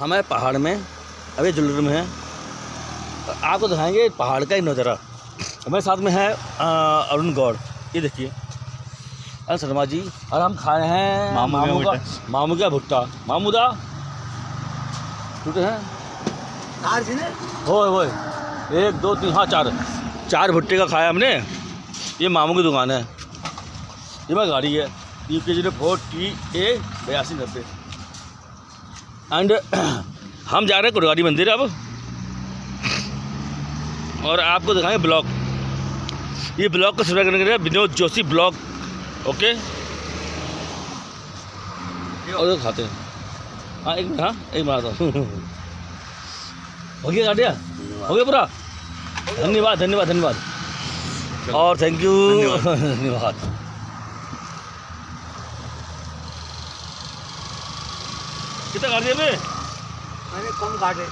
हमारे पहाड़ में अभी जुलर में है, आपको दिखाएंगे पहाड़ का एक नज़ारा। हमारे साथ में है अरुण गौड़, ये देखिए अरुण शर्मा जी, और हम खाए हैं मामू का भुट्टा। मामूदा टूटे हैं वो 1 2 3 हाँ 4 भुट्टे का खाया हमने। ये मामू की दुकान है, ये मेरी गाड़ी है UK04TA8290 एंड हम जा रहे हैं कुरगाड़ी मंदिर अब, और आपको दिखाएंगे ब्लॉग। ये ब्लॉग को सब्सक्राइब करने के लिए विनोद जोशी ब्लॉग, ओके। और खाते हैं, हाँ एक मिनट आता हूँ। हो गया गाड़िया, हो गया पूरा। धन्यवाद और थैंक यू, धन्यवाद। कितना गाड़ी है? मैंने कम काटे।